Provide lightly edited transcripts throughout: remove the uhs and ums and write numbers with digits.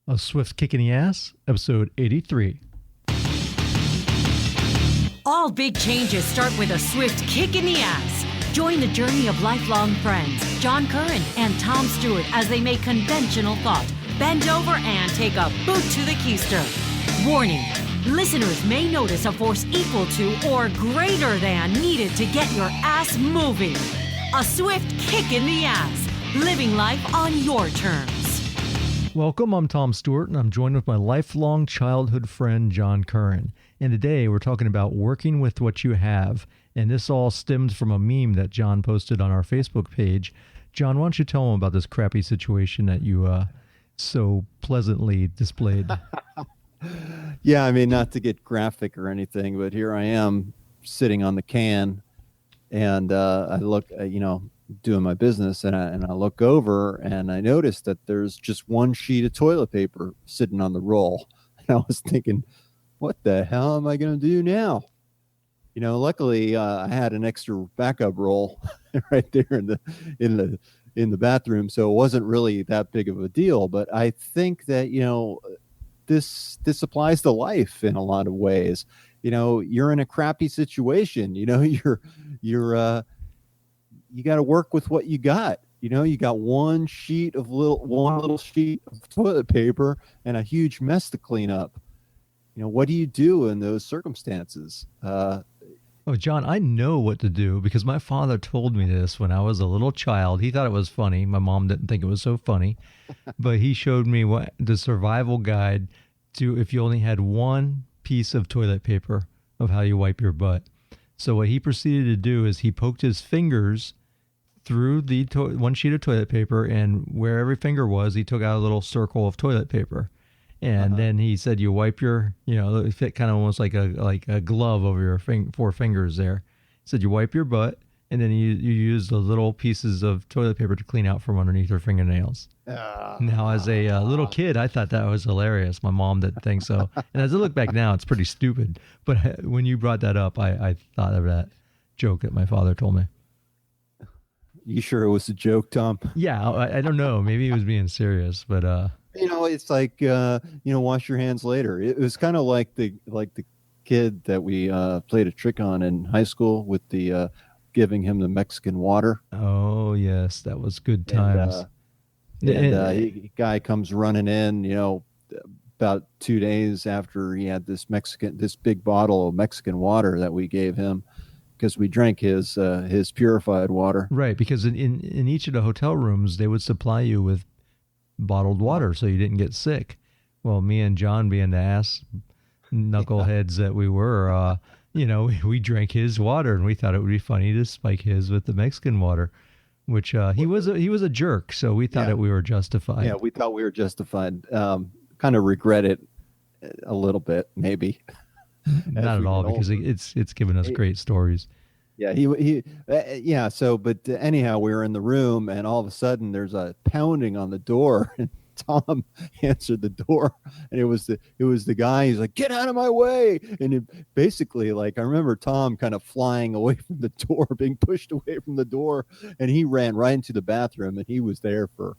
A Swift Kick in the Ass, episode 83. All big changes start with a swift kick in the ass. Join the journey of lifelong friends, John Curren and Tom Stewart, as they make conventional thought bend over and take a boot to the keister. Warning, listeners may notice a force equal to or greater than needed to get your ass moving. A swift kick in the ass, living life on your terms. Welcome, I'm Tom Stewart, and I'm joined with my lifelong childhood friend, John Curren. And today we're talking about working with what you have. And this all stems from a meme that John posted on our Facebook page. John, why don't you tell him about this crappy situation that you so pleasantly displayed? Yeah, I mean, not to get graphic or anything, but here I am sitting on the can, and I look, doing my business, and I look over, and I notice that there's just one sheet of toilet paper sitting on the roll. And I was thinking, what the hell am I going to do now? Luckily, I had an extra backup roll right there in the bathroom, so it wasn't really that big of a deal. But I think that this applies to life in a lot of ways. You're in a crappy situation. You got to work with what you got. You got one little sheet of toilet paper and a huge mess to clean up. What do you do in those circumstances? Oh, John, I know what to do because my father told me this when I was a little child. He thought it was funny. My mom didn't think it was so funny, but he showed me the survival guide to if you only had one piece of toilet paper of how you wipe your butt. So what he proceeded to do is he poked his fingers through the one sheet of toilet paper, and where every finger was, he took out a little circle of toilet paper. And then he said, you wipe your, it fit kind of almost like a glove over your four fingers there. He said, you wipe your butt, and then you use the little pieces of toilet paper to clean out from underneath your fingernails. Now, as a little kid, I thought that was hilarious. My mom didn't think so. And as I look back now, it's pretty stupid. But when you brought that up, I thought of that joke that my father told me. You sure it was a joke, Tom? Yeah, I don't know. Maybe he was being serious, but... it's like, wash your hands later. It was kind of like the kid that we played a trick on in high school with the giving him the Mexican water. Oh, yes. That was good times. And guy comes running in, about 2 days after he had this big bottle of Mexican water that we gave him because we drank his purified water. Right. Because in each of the hotel rooms, they would supply you with bottled water so you didn't get sick. Well, me and John, being the ass knuckleheads that we were, we drank his water, and we thought it would be funny to spike his with the Mexican water, which he was a jerk, so we thought that we were justified. Yeah, we thought we were justified. Kind of regret it a little bit, maybe. Not at all, because it's given us great stories. Yeah, but anyhow, we were in the room, and all of a sudden there's a pounding on the door, and Tom answered the door, and it was the guy. He's like, "Get out of my way!" And it basically, I remember Tom kind of flying away from the door, being pushed away from the door, and he ran right into the bathroom, and he was there for,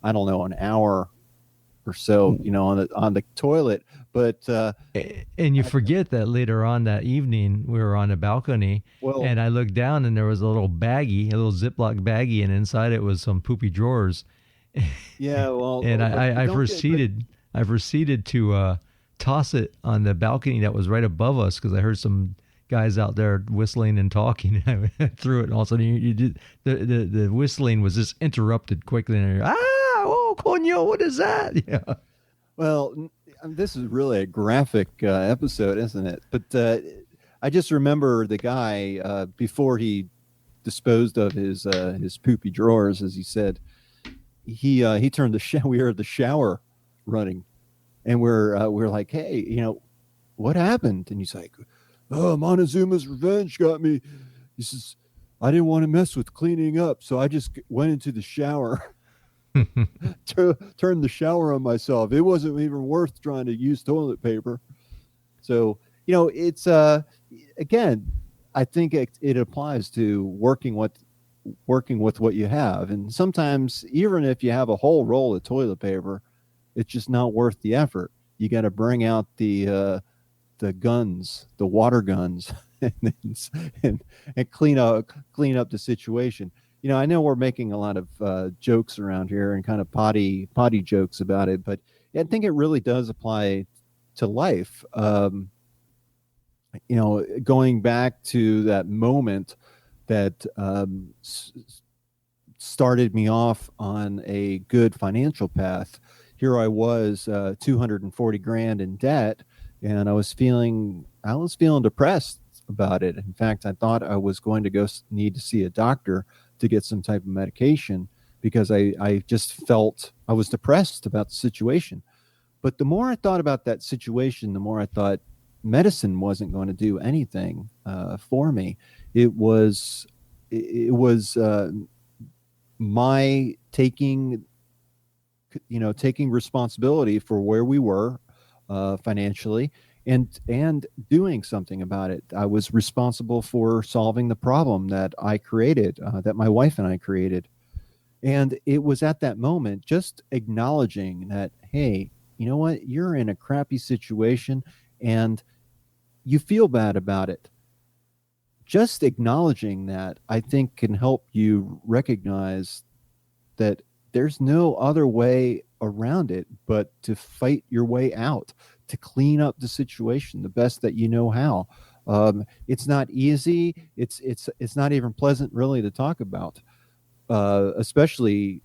I don't know, an hour or so, on the toilet. But and you forget that later on that evening we were on a balcony, and I looked down and there was a little Ziploc baggie, and inside it was some poopy drawers. Yeah, well, and I proceeded to toss it on the balcony that was right above us because I heard some guys out there whistling and talking. I threw it, and all of a sudden you did the whistling was just interrupted quickly, and oh, coño, what is that? Yeah. Well, this is really a graphic episode, isn't it? But I just remember the guy before he disposed of his poopy drawers, as he said. He turned the shower. We heard the shower running, and we're like, hey, what happened? And he's like, oh, Montezuma's revenge got me. He says, I didn't want to mess with cleaning up, so I just went into the shower. Turned the shower on myself. It wasn't even worth trying to use toilet paper. So, it's again, I think it applies to working with what you have. And sometimes, even if you have a whole roll of toilet paper, It's just not worth the effort. You got to bring out the guns, the water guns, and, and clean up the situation. I know we're making a lot of jokes around here and kind of potty jokes about it, but I think it really does apply to life. Going back to that moment that started me off on a good financial path. Here I was, 240 grand in debt, and I was feeling depressed about it. In fact, I thought I was going to need to see a doctor to get some type of medication because I just felt I was depressed about the situation. But the more I thought about that situation, the more I thought medicine wasn't going to do anything for me. It was my taking responsibility for where we were financially and doing something about it. I was responsible for solving the problem that I created, that my wife and I created. And it was at that moment just acknowledging that, hey, you know what? You're in a crappy situation and you feel bad about it. Just acknowledging that, I think, can help you recognize that there's no other way around it but to fight your way out, to clean up the situation the best that you know how. It's not easy. It's not even pleasant really to talk about, especially,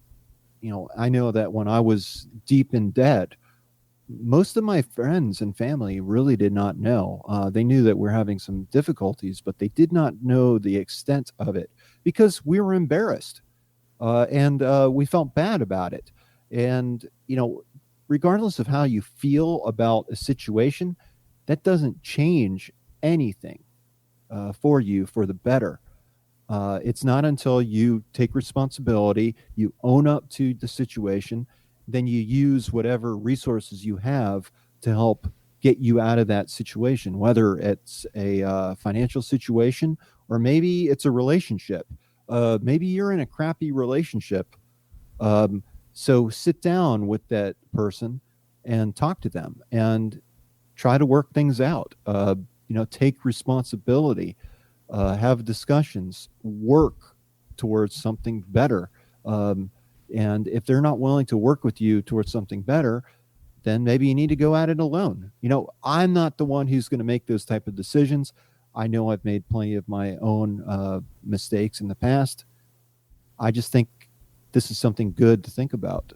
I know that when I was deep in debt, most of my friends and family really did not know. They knew that we're having some difficulties, but they did not know the extent of it because we were embarrassed and we felt bad about it. And, regardless of how you feel about a situation, that doesn't change anything for you for the better. It's not until you take responsibility, you own up to the situation, then you use whatever resources you have to help get you out of that situation, whether it's a financial situation or maybe it's a relationship. Maybe you're in a crappy relationship. So sit down with that person and talk to them and try to work things out. Take responsibility, have discussions, work towards something better. And if they're not willing to work with you towards something better, then maybe you need to go at it alone. I'm not the one who's going to make those type of decisions. I know I've made plenty of my own mistakes in the past. I just think this is something good to think about.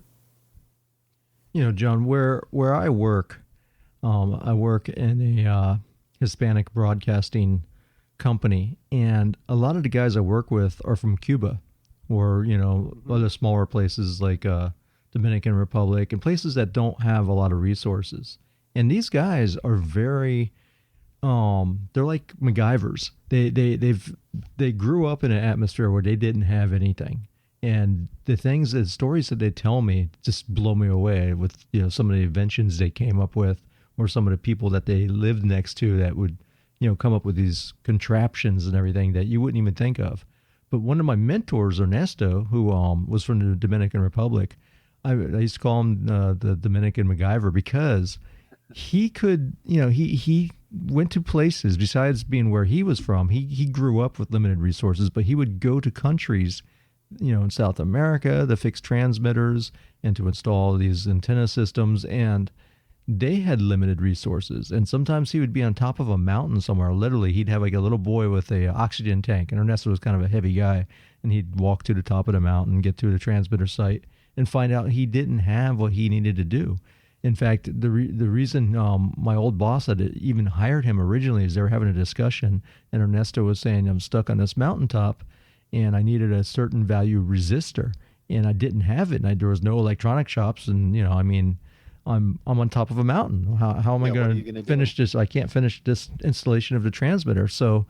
John, where I work in a Hispanic broadcasting company, and a lot of the guys I work with are from Cuba or, other smaller places like Dominican Republic and places that don't have a lot of resources. And these guys are very, they're like MacGyvers. They grew up in an atmosphere where they didn't have anything. And the stories that they tell me just blow me away with, some of the inventions they came up with or some of the people that they lived next to that would, come up with these contraptions and everything that you wouldn't even think of. But one of my mentors, Ernesto, who was from the Dominican Republic, I used to call him the Dominican MacGyver because he could, he went to places besides being where he was from. He grew up with limited resources, but he would go to countries, in South America, to fix transmitters and to install these antenna systems, and they had limited resources. And sometimes he would be on top of a mountain somewhere. Literally, he'd have like a little boy with a oxygen tank, and Ernesto was kind of a heavy guy, and he'd walk to the top of the mountain, get to the transmitter site, and find out he didn't have what he needed to do. In fact, the reason my old boss had even hired him originally is they were having a discussion, and Ernesto was saying, I'm stuck on this mountaintop, and I needed a certain value resistor, and I didn't have it, and there was no electronic shops, and I'm on top of a mountain. How am I going to finish this? I can't finish this installation of the transmitter. So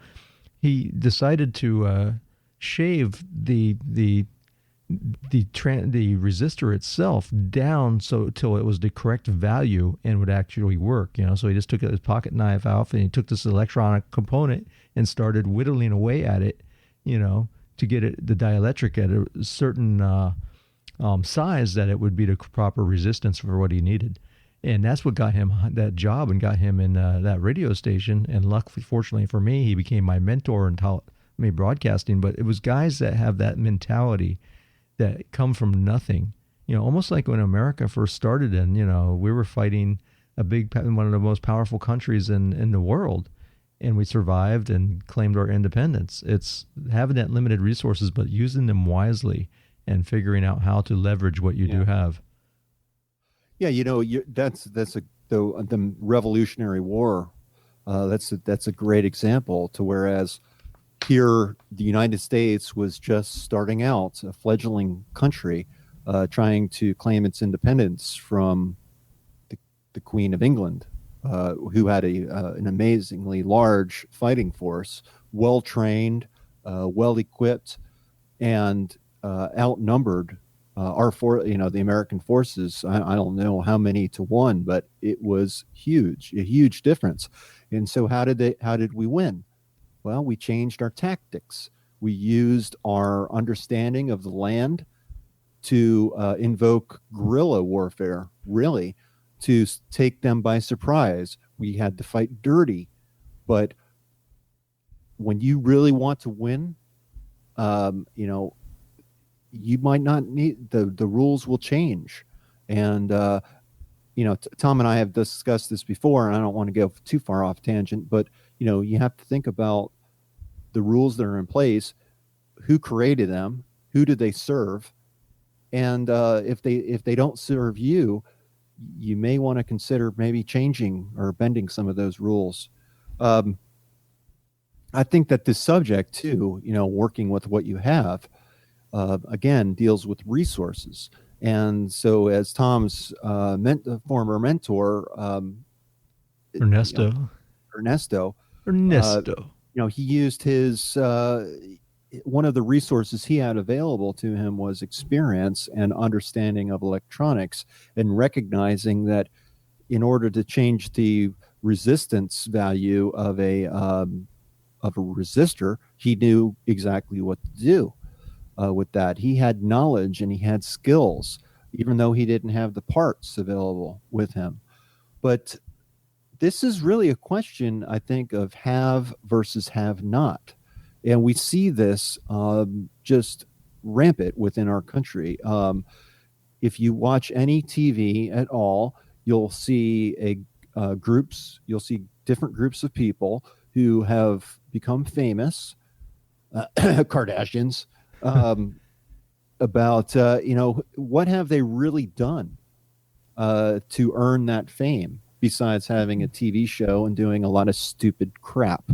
he decided to shave the resistor itself down till it was the correct value and would actually work. So he just took his pocket knife out and he took this electronic component and started whittling away at it, to get the dielectric at a certain size that it would be the proper resistance for what he needed. And that's what got him that job and got him in that radio station. And luckily, fortunately for me, he became my mentor and taught me broadcasting. But it was guys that have that mentality that come from nothing. Almost like when America first started, and we were fighting one of the most powerful countries in the world, and we survived and claimed our independence. It's having that limited resources, but using them wisely and figuring out how to leverage what you do have. Yeah, that's the Revolutionary War. That's a great example. To whereas here the United States was just starting out, a fledgling country, trying to claim its independence from the Queen of England, who had an amazingly large fighting force, well trained, well equipped, and outnumbered the American forces. I don't know how many to one, but it was a huge difference. And so how did we win? Well, we changed our tactics. We used our understanding of the land to invoke guerrilla warfare, really, to take them by surprise. We had to fight dirty, but when you really want to win, you might not need the rules will change. And Tom and I have discussed this before, and I don't want to go too far off tangent, but you have to think about the rules that are in place, who created them, who did they serve, and if they don't serve you, you may want to consider maybe changing or bending some of those rules. I think that this subject too, working with what you have, again, deals with resources. And so as Tom's former mentor, Ernesto, he used his one of the resources he had available to him was experience and understanding of electronics, and recognizing that in order to change the resistance value of a resistor, he knew exactly what to do with that. He had knowledge and he had skills, even though he didn't have the parts available with him. But this is really a question, I think, of have versus have not. And we see this just rampant within our country. If you watch any TV at all, you'll see you'll see different groups of people who have become famous, Kardashians, about what have they really done to earn that fame, besides having a TV show and doing a lot of stupid crap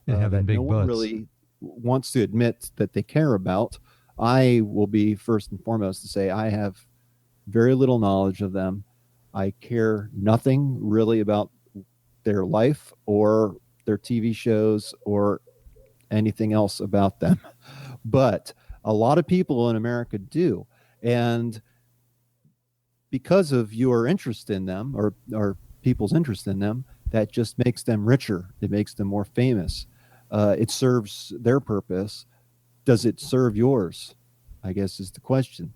and having that big no butts. one really wants to admit that they care about. I will be first and foremost to say I have very little knowledge of them. I care nothing really about their life or their TV shows or anything else about them. But a lot of people in America do. And because of your interest in them, or people's interest in them, that just makes them richer. It makes them more famous. It serves their purpose. Does it serve yours? I guess is the question.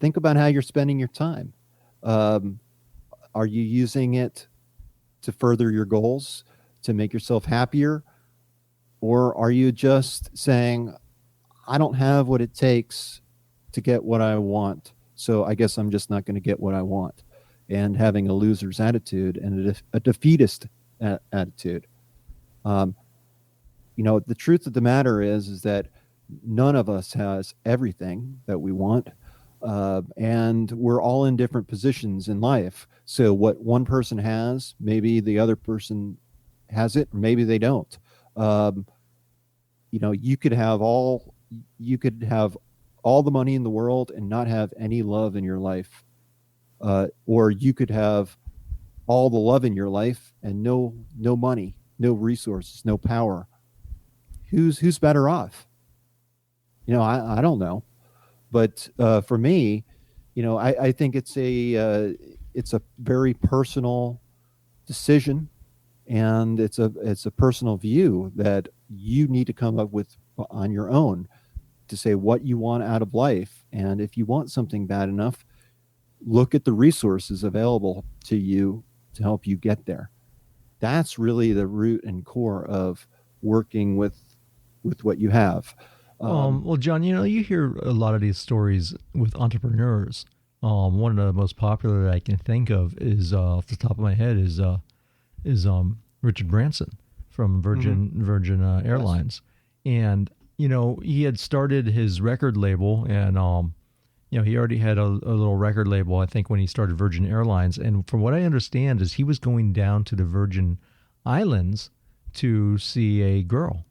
Think about how you're spending your time. Are you using it to further your goals, to make yourself happier? Or are you just saying, I don't have what it takes to get what I want, so I guess I'm just not going to get what I want, and having a loser's attitude and a defeatist attitude? The truth of the matter is that none of us has everything that we want, and we're all in different positions in life. So what one person has, maybe the other person has it, or maybe they don't. You could have all the money in the world and not have any love in your life, or you could have all the love in your life and no money, no resources, no power. Who's better off? I don't know, but for me, I think it's a very personal decision, and it's a personal view that you need to come up with on your own. to say what you want out of life. And if you want something bad enough, look at the resources available to you to help you get there. That's really the root and core of working with what you have. Well, John, you hear a lot of these stories with entrepreneurs. One of the most popular that I can think of is off the top of my head is Richard Branson from Virgin Airlines, and he had started his record label, and he already had a little record label, I think, when he started Virgin Airlines. And from what I understand, is he was going down to the Virgin Islands to see a girl,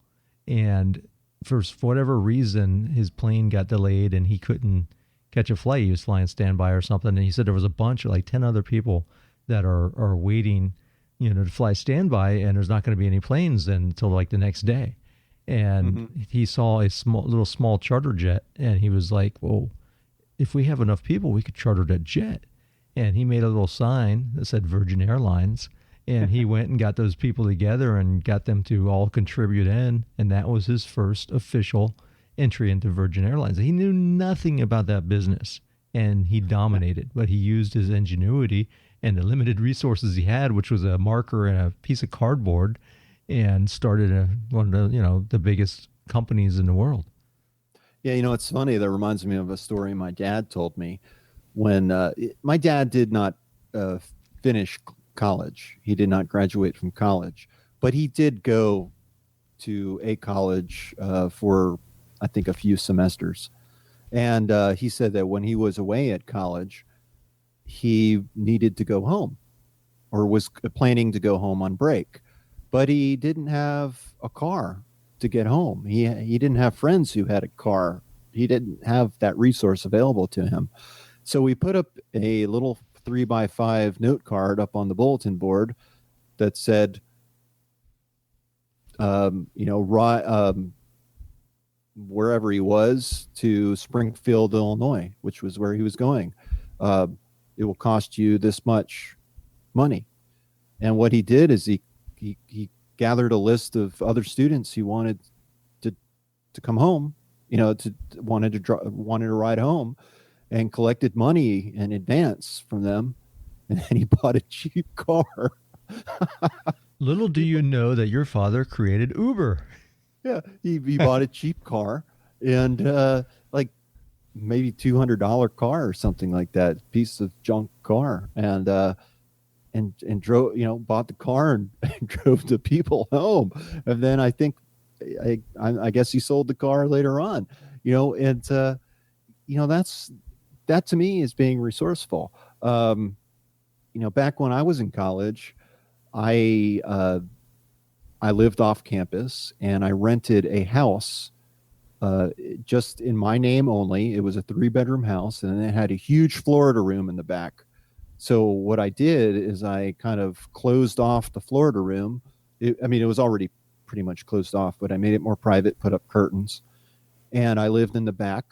and for whatever reason, his plane got delayed and he couldn't catch a flight. He was flying standby or something. And he said there was a bunch of like 10 other people that are waiting, to fly standby, and there's not going to be any planes until like the next day. And he saw a small charter jet, and he was like, well, if we have enough people, we could charter that jet. And he made a little sign that said Virgin Airlines. And he went and got those people together and got them to all contribute in. And that was his first official entry into Virgin Airlines. He knew nothing about that business, and he dominated. But he used his ingenuity and the limited resources he had, which was a marker and a piece of cardboard, and started one of the biggest companies in the world. Yeah, it's funny. That reminds me of a story my dad told me when my dad did not finish college. He did not graduate from college, but he did go to a college for, I think, a few semesters. And he said that when he was away at college, he needed to go home, or was planning to go home on break, but he didn't have a car to get home. He didn't have friends who had a car. He didn't have that resource available to him. So we put up a little 3x5 note card up on the bulletin board that said, wherever he was, to Springfield, Illinois, which was where he was going. It will cost you this much money. And what he did is he gathered a list of other students who wanted to come home, wanted to ride home, and collected money in advance from them. And then he bought a cheap car. Little do you know that your father created Uber. Yeah, he bought a cheap car, and like maybe $200 car or something like that, piece of junk car, and drove, bought the car and drove the people home. And then I think, I guess he sold the car later on, and that to me is being resourceful. Back when I was in college, I lived off campus, and I rented a house just in my name only. It was a 3-bedroom house, and it had a huge Florida room in the back. So what I did is I kind of closed off the Florida room. It was already pretty much closed off, but I made it more private, put up curtains, and I lived in the back.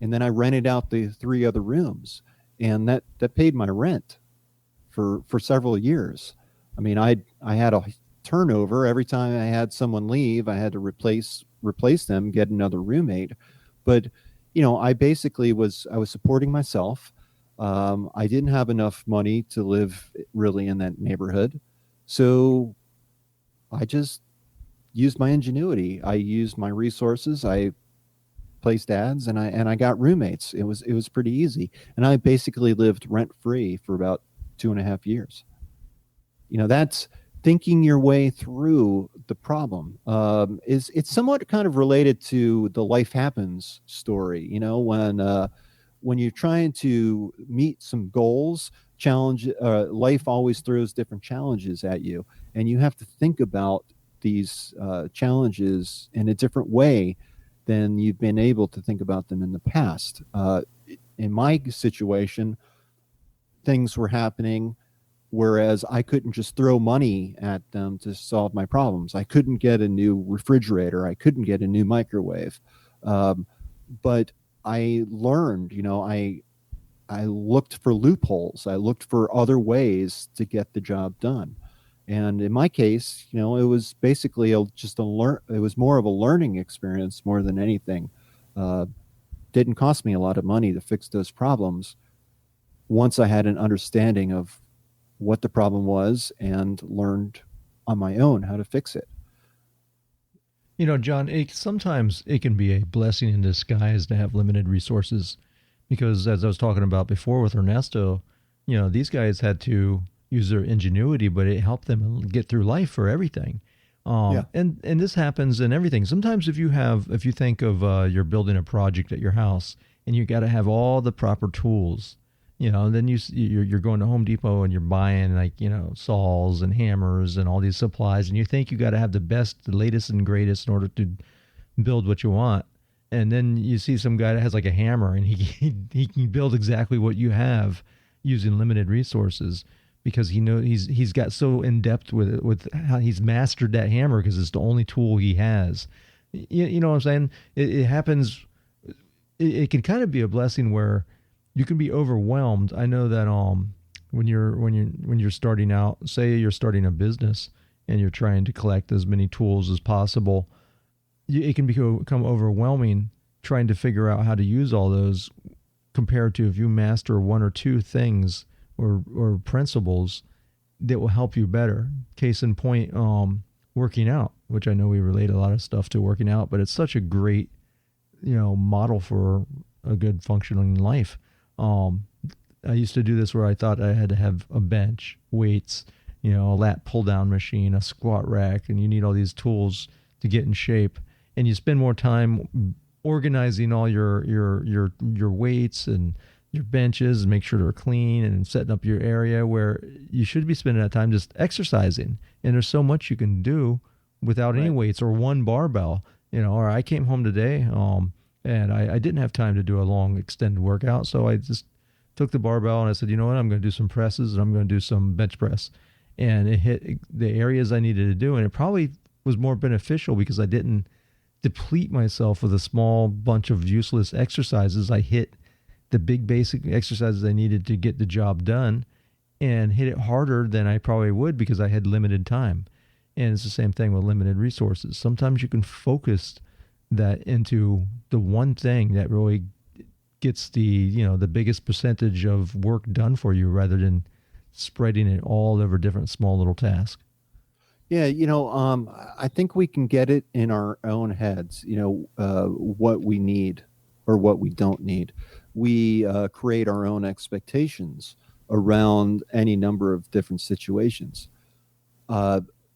And then I rented out the 3 other rooms, and that paid my rent for several years. I had a turnover. Every time I had someone leave, I had to replace them, get another roommate. But I basically was supporting myself. I didn't have enough money to live really in that neighborhood, so I just used my ingenuity. I used my resources. I placed ads, and I got roommates. It was pretty easy, and I basically lived rent free for about 2.5 years. That's thinking your way through the problem. It's somewhat kind of related to the life happens story. When you're trying to meet some goals, life always throws different challenges at you, and you have to think about these challenges in a different way than you've been able to think about them in the past. In my situation, things were happening, whereas I couldn't just throw money at them to solve my problems. I couldn't get a new refrigerator. I couldn't get a new microwave. But I learned, I looked for loopholes. I looked for other ways to get the job done. And in my case, it was basically it was more of a learning experience more than anything. Didn't cost me a lot of money to fix those problems once I had an understanding of what the problem was and learned on my own how to fix it. John, sometimes it can be a blessing in disguise to have limited resources because, as I was talking about before with Ernesto, these guys had to use their ingenuity, but it helped them get through life for everything. Yeah. And this happens in everything. Sometimes if you think of you're building a project at your house and you got to have all the proper tools, then you're going to Home Depot and you're buying like saws and hammers and all these supplies, and you think you got to have the best, the latest and greatest in order to build what you want. And then you see some guy that has like a hammer and he can build exactly what you have using limited resources because he's got so in depth with it, with how he's mastered that hammer because it's the only tool he has. You know what I'm saying? It happens. It can kind of be a blessing where you can be overwhelmed. I know that when you're starting out, say you're starting a business and you're trying to collect as many tools as possible, it can become overwhelming trying to figure out how to use all those compared to if you master one or two things or principles that will help you better. Case in point, working out, which I know we relate a lot of stuff to working out, but it's such a great, model for a good functioning life. I used to do this where I thought I had to have a bench, weights, a lat pull down machine, a squat rack, and you need all these tools to get in shape. And you spend more time organizing all your weights and your benches and make sure they're clean and setting up your area where you should be spending that time just exercising. And there's so much you can do without any weights or one barbell, or I came home today, and I didn't have time to do a long extended workout. So I just took the barbell and I said, you know what, I'm going to do some presses and I'm going to do some bench press. And it hit the areas I needed to do. And it probably was more beneficial because I didn't deplete myself with a small bunch of useless exercises. I hit the big basic exercises I needed to get the job done and hit it harder than I probably would because I had limited time. And it's the same thing with limited resources. Sometimes you can focus that into the one thing that really gets the biggest percentage of work done for you rather than spreading it all over different small little tasks. Yeah, I think we can get it in our own heads, what we need or what we don't need. We create our own expectations around any number of different situations.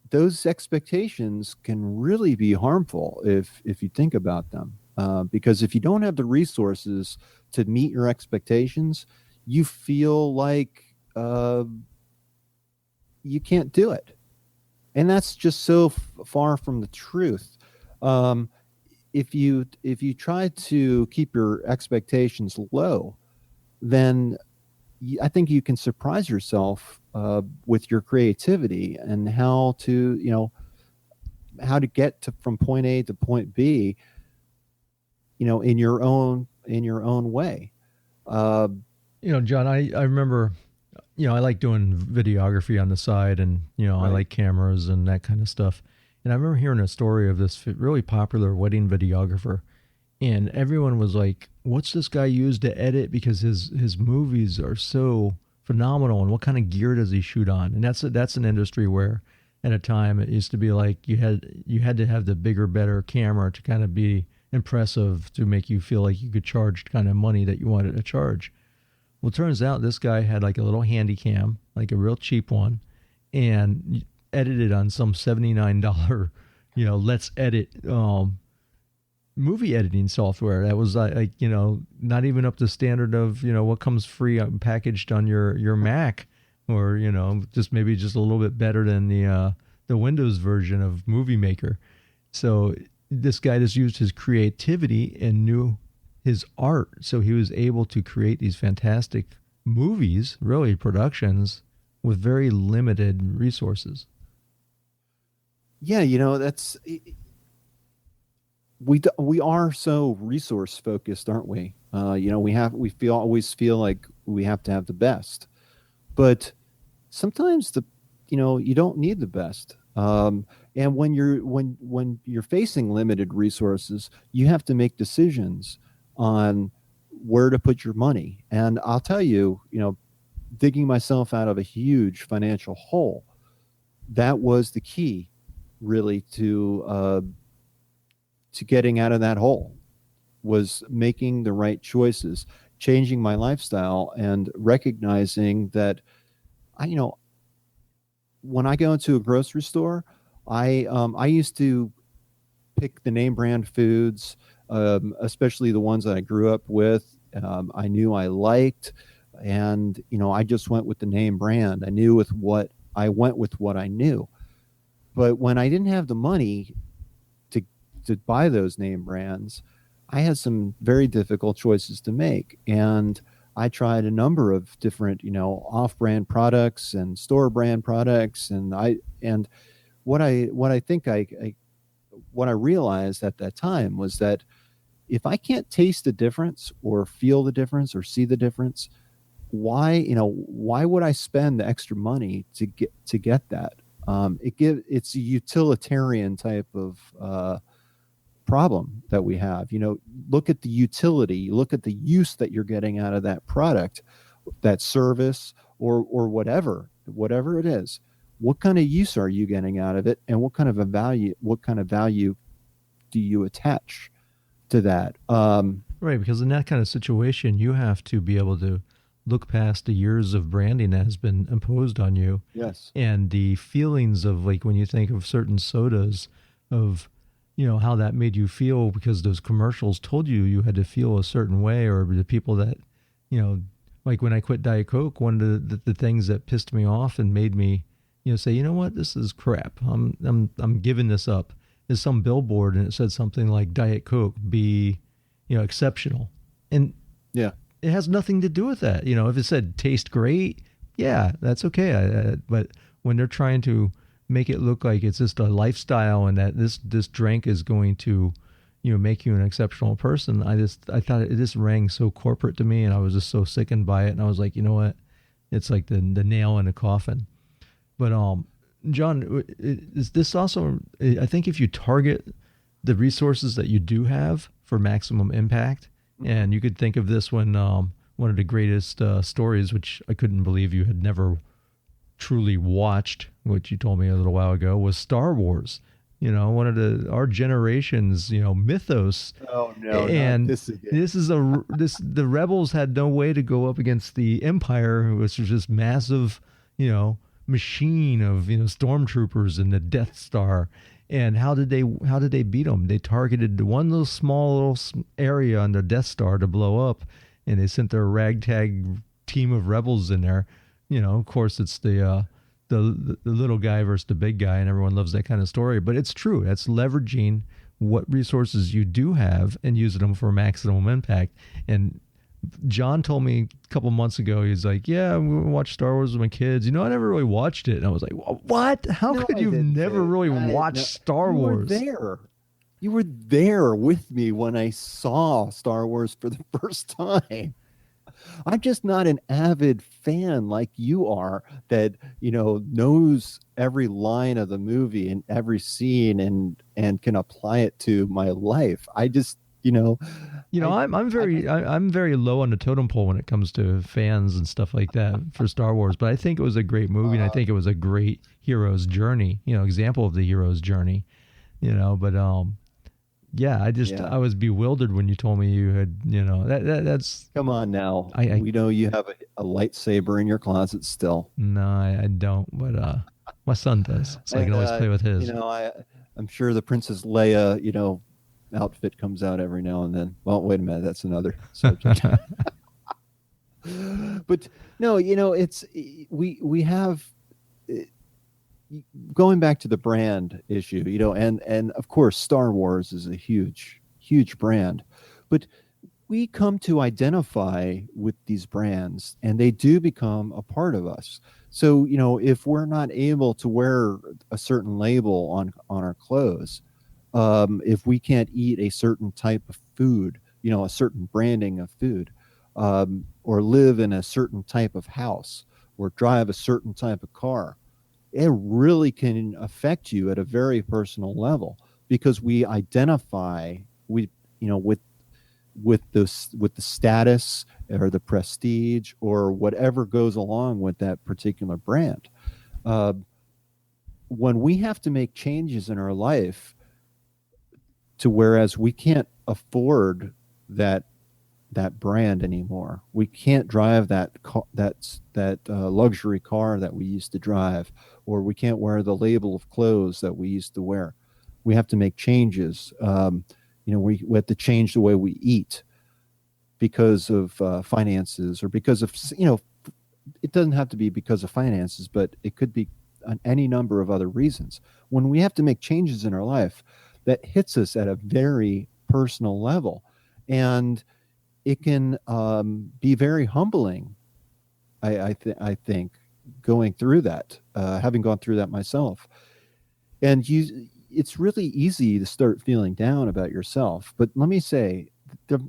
Those expectations can really be harmful if you think about them. Because if you don't have the resources to meet your expectations, you feel like you can't do it. And that's just so far from the truth. If you try to keep your expectations low, then I think you can surprise yourself with your creativity and how to get from point A to point B, in your own way. John, I remember, I like doing videography on the side and, I like cameras and that kind of stuff. And I remember hearing a story of this really popular wedding videographer, and everyone was like, what's this guy use to edit? Because his movies are so phenomenal, and what kind of gear does he shoot on? And that's an industry where at a time it used to be like you had to have the bigger, better camera to kind of be impressive, to make you feel like you could charge kind of money that you wanted to charge. Well, it turns out this guy had like a little handy cam, like a real cheap one, and edited on some $79, let's edit movie editing software that was like, not even up to standard of, what comes free packaged on your Mac, or, just maybe just a little bit better than the Windows version of Movie Maker. So this guy just used his creativity and knew his art. So he was able to create these fantastic movies, really productions, with very limited resources. Yeah, that's we are so resource focused, aren't we? We always feel like we have to have the best, but sometimes you don't need the best. Um, and when you're facing limited resources, you have to make decisions on where to put your money. And I'll tell you, digging myself out of a huge financial hole, that was the key, really, to getting out of that hole, was making the right choices, changing my lifestyle, and recognizing that I, you know, when I go into a grocery store, I used to pick the name brand foods, especially the ones that I grew up with. I knew I liked, and I just went with the name brand. I went with what I knew. But when I didn't have the money to to buy those name brands, I had some very difficult choices to make, and I tried a number of different, off-brand products and store brand products, and what I think what I realized at that time was that if I can't taste the difference or feel the difference or see the difference, why would I spend the extra money to get that? It's a utilitarian type of problem that we have. Look at the utility, look at the use that you're getting out of that product, that service, or whatever it is. What kind of use are you getting out of it, and what kind of value do you attach to that? Right, because in that kind of situation, you have to be able to look past the years of branding that has been imposed on you Yes. and the feelings of, like, when you think of certain sodas, of how that made you feel because those commercials told you you had to feel a certain way, or the people that you know like when I quit Diet Coke, one of the things that pissed me off and made me say, you know what, this is crap, I'm giving this up, is some billboard, and it said something like Diet Coke be exceptional, and Yeah. it has nothing to do with that. If it said taste great, yeah, that's okay. But when they're trying to make it look like it's just a lifestyle and that this drink is going to, make you an exceptional person, I thought it just rang so corporate to me, and I was just so sickened by it. And I was like, you know what? It's like the nail in the coffin. But John, is this also? I think if you target the resources that you do have for maximum impact, and you could think of this when one of the greatest stories, which I couldn't believe you had never truly watched, which you told me a little while ago, was Star Wars. One of our generation's mythos. Oh no, not And this again. the rebels had no way to go up against the Empire, which was this massive machine of stormtroopers and the Death Star. And how did they beat them? They targeted one little small area on the Death Star to blow up, and they sent their ragtag team of rebels in there. Of course, it's the little guy versus the big guy, and everyone loves that kind of story. But it's true. That's leveraging what resources you do have and using them for maximum impact. And John told me a couple months ago, he's like, yeah, I'm going to watch Star Wars with my kids. I never really watched it. And I was like, what? How No, could I you didn't never say really that. watch No, Star you were Wars? there. You were there with me when I saw Star Wars for the first time. I'm just not an avid fan like you are, that knows every line of the movie and every scene, and can apply it to my life. I just I I'm very low on the totem pole when it comes to fans and stuff like that for Star Wars. But I think it was a great movie, and I think it was a great hero's journey. Example of the hero's journey. But yeah, yeah. I was bewildered when you told me you had that's Come on now. I We know you have a lightsaber in your closet still. no, I don't. But my son does, so I can And always play with his. I'm sure the Princess Leia, outfit comes out every now and then. Well, wait a minute, that's another subject. But no, it's we have, going back to the brand issue, and of course Star Wars is a huge brand, but we come to identify with these brands, and they do become a part of us. So, if we're not able to wear a certain label on our clothes, if we can't eat a certain type of food, a certain branding of food, or live in a certain type of house, or drive a certain type of car, it really can affect you at a very personal level, because we identify we you know with the status or the prestige or whatever goes along with that particular brand. Uh, when we have to make changes in our life, to whereas we can't afford that brand anymore. We can't drive that luxury car that we used to drive, or we can't wear the label of clothes that we used to wear. We have to make changes. We have to change the way we eat because of finances, or because of it doesn't have to be because of finances, but it could be on any number of other reasons. When we have to make changes in our life, that hits us at a very personal level, and it can be very humbling. I think going through that, having gone through that myself, and it's really easy to start feeling down about yourself. But let me say,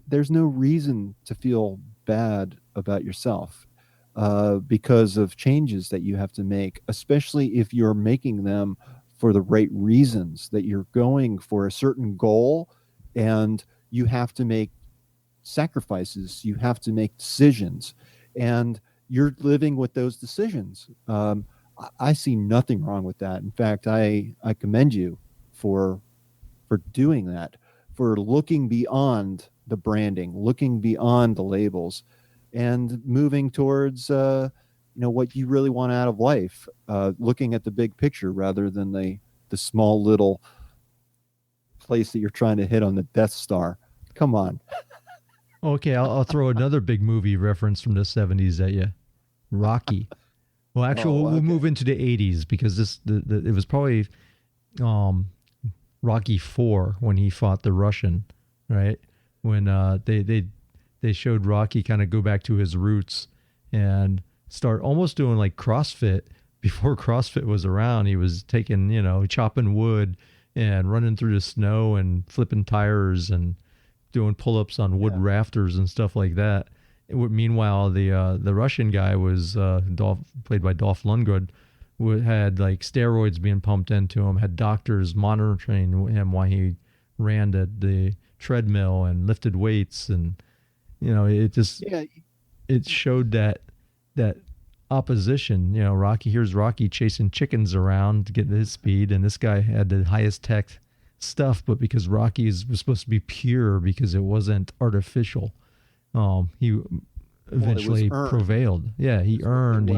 there's no reason to feel bad about yourself because of changes that you have to make, especially if you're making them for the right reasons, that you're going for a certain goal, and you have to make sacrifices, you have to make decisions, and you're living with those decisions. I see nothing wrong with that. In fact, I commend you for doing that, for looking beyond the branding, looking beyond the labels, and moving towards what you really want out of life, looking at the big picture rather than the small little place that you're trying to hit on the Death Star. Come on. Okay, I'll throw another big movie reference from the 70s at you. Rocky. Well, actually, we'll move into the 80s, because it was probably Rocky 4 when he fought the Russian, right? When they showed Rocky kind of go back to his roots and start almost doing like CrossFit. Before CrossFit was around, he was taking, chopping wood and running through the snow and flipping tires and doing pull-ups on wood rafters and stuff like that. Meanwhile, the Russian guy was played by Dolph Lundgren, had like steroids being pumped into him, had doctors monitoring him while he ran the treadmill and lifted weights, and it showed that opposition. Here's Rocky chasing chickens around to get his speed, and this guy had the highest tech stuff, but because Rocky was supposed to be pure, because it wasn't artificial, he eventually prevailed. Yeah, he earned.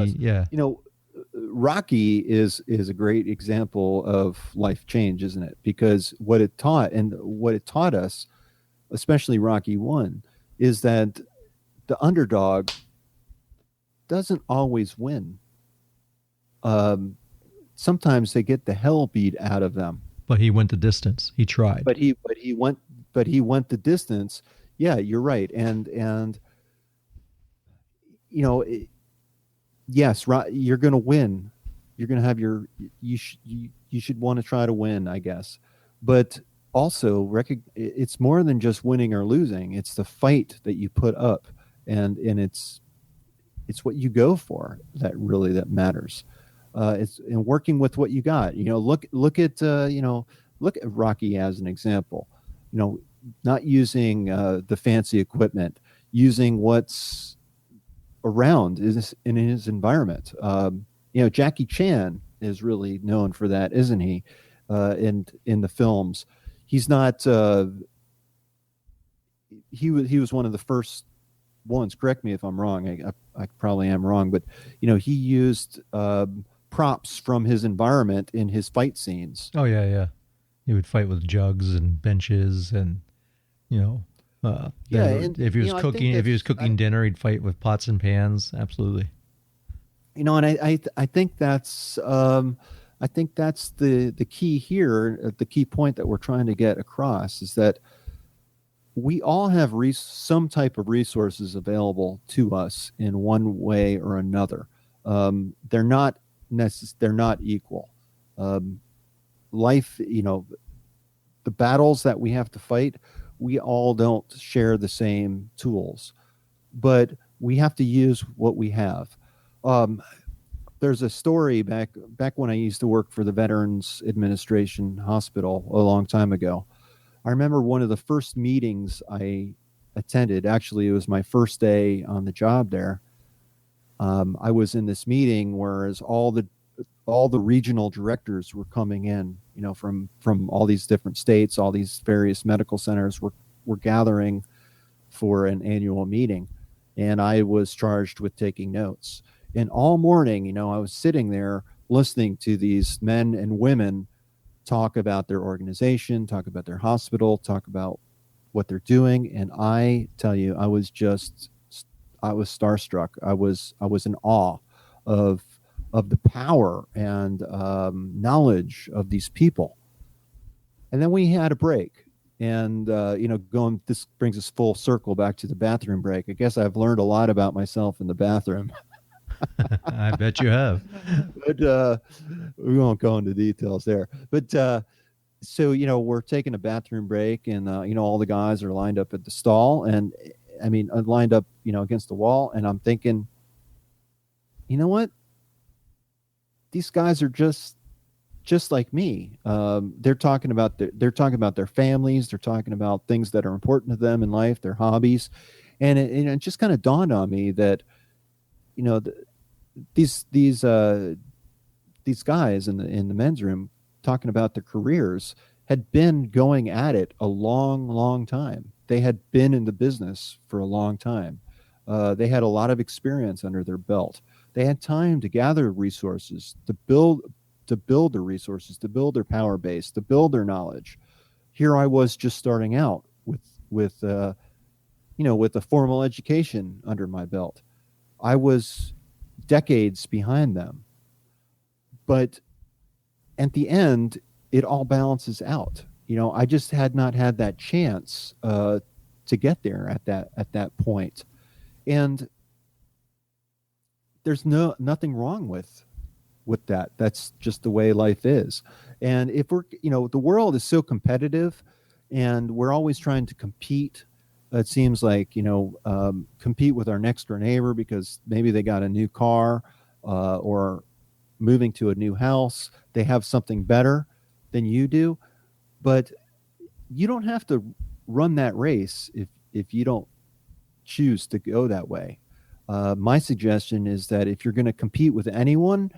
Rocky is a great example of life change, isn't it? Because what it taught us, especially Rocky 1, is that the underdog doesn't always win. Sometimes they get the hell beat out of them. But he went the distance. He tried. But he went the distance. Yeah, you're right. And yes, you're going to win. You're going to have you should want to try to win, I guess. But also it's more than just winning or losing. It's the fight that you put up, and it's what you go for that matters. It's in working with what you got. Look at Rocky as an example. Not using the fancy equipment, using what's around in his environment. Jackie Chan is really known for that, isn't he? In the films, he's not. He was one of the first ones. Correct me if I'm wrong. I probably am wrong, but he used props from his environment in his fight scenes. Oh yeah. He would fight with jugs and benches, and if he was cooking dinner, he'd fight with pots and pans. Absolutely. And I think that's the key here. The key point that we're trying to get across is that we all have some type of resources available to us in one way or another. They're not equal. Life, the battles that we have to fight, we all don't share the same tools, but we have to use what we have. there's a story back when I used to work for the Veterans Administration Hospital a long time ago. I remember one of the first meetings I attended. Actually, it was my first day on the job there. I was in this meeting, whereas all the regional directors were coming in, from all these different states, all these various medical centers were gathering for an annual meeting, and I was charged with taking notes. And all morning, I was sitting there listening to these men and women talk about their organization, talk about their hospital, talk about what they're doing. And I tell you, I was starstruck. I was in awe of the power and knowledge of these people. And then we had a break, and going. This brings us full circle back to the bathroom break. I guess I've learned a lot about myself in the bathroom. I bet you have. But we won't go into details there. But so we're taking a bathroom break, and all the guys are lined up at the stall, and I mean lined up against the wall, and I'm thinking, you know what? These guys are just like me. They're talking about their families. They're talking about things that are important to them in life, their hobbies, and it just kind of dawned on me that you know the, these guys in the men's room talking about their careers had been going at it a long, long time. They had been in the business for a long time. They had a lot of experience under their belt. They had time to gather resources, to build their resources, to build their power base, to build their knowledge. Here I was just starting out with a formal education under my belt. I was decades behind them. But at the end, it all balances out. I just had not had that chance to get there at that point. And there's nothing wrong with that. That's just the way life is. And if the world is so competitive, and we're always trying to compete. It seems like compete with our next door neighbor because maybe they got a new car or moving to a new house. They have something better than you do, but you don't have to run that race if you don't choose to go that way. My suggestion is that if you're going to compete with anyone,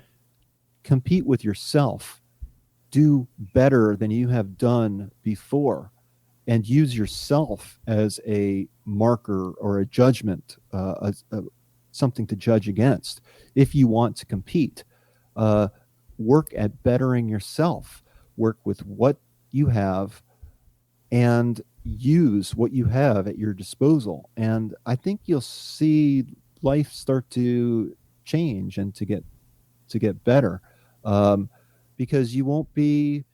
compete with yourself. Do better than you have done before, and use yourself as a marker or a judgment, something to judge against. If you want to compete, work at bettering yourself. Work with what you have and use what you have at your disposal. And I think you'll see life start to change and to get better, because you won't be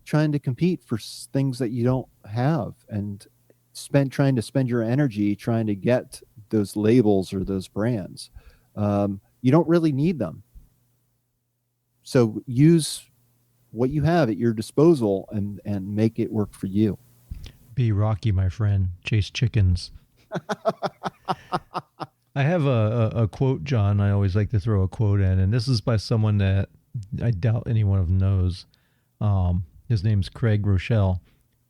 trying to compete for things that you don't have and trying to spend your energy trying to get those labels or those brands. You don't really need them. So use what you have at your disposal and make it work for you. Be Rocky, my friend. Chase chickens. I have a quote, John. I always like to throw a quote in, and this is by someone that I doubt anyone of knows. His name's Craig Rochelle,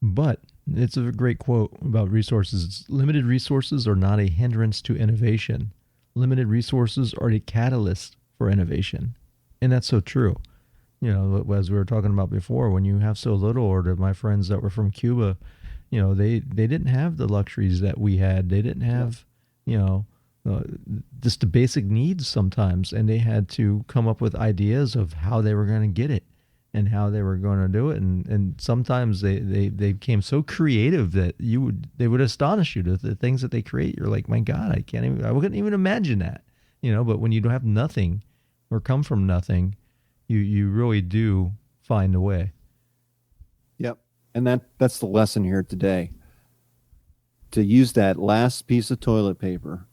but it's a great quote about resources. Limited resources are not a hindrance to innovation. Limited resources are a catalyst for innovation. And that's so true. As we were talking about before, when you have so little, or to my friends that were from Cuba, they didn't have the luxuries that we had. They didn't have, just the basic needs sometimes. And they had to come up with ideas of how they were going to get it and how they were going to do it. And sometimes they became so creative that they would astonish you to the things that they create. You're like, my God, I wouldn't even imagine that, but when you don't have nothing or come from nothing, you really do find a way. Yep. And that's the lesson here today. To use that last piece of toilet paper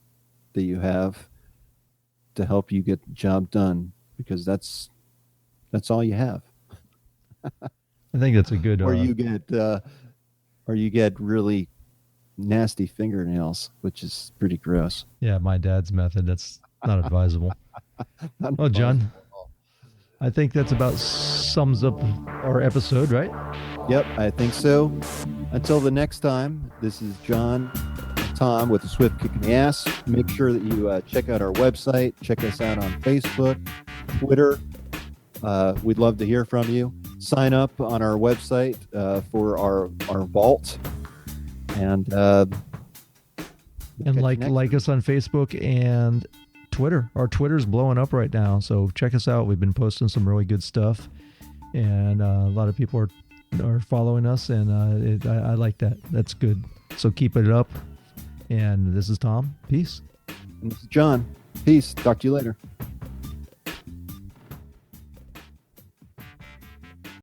that you have to help you get the job done, because that's all you have. I think that's a good. Or you get really nasty fingernails, which is pretty gross. Yeah, my dad's method. Not advisable. Not Oh, John, advisable at all. I think that's about sums up our episode, right? Yep, I think so. Until the next time, this is John, Tom with the Swift Kick in the Ass. Make sure that you check out our website. Check us out on Facebook, Twitter. We'd love to hear from you. Sign up on our website for our vault. And like us on Facebook and Twitter. Our Twitter's blowing up right now, so check us out. We've been posting some really good stuff, and a lot of people are following us, and I like that. That's good. So keep it up. And this is Tom. Peace. And this is John. Peace. Talk to you later.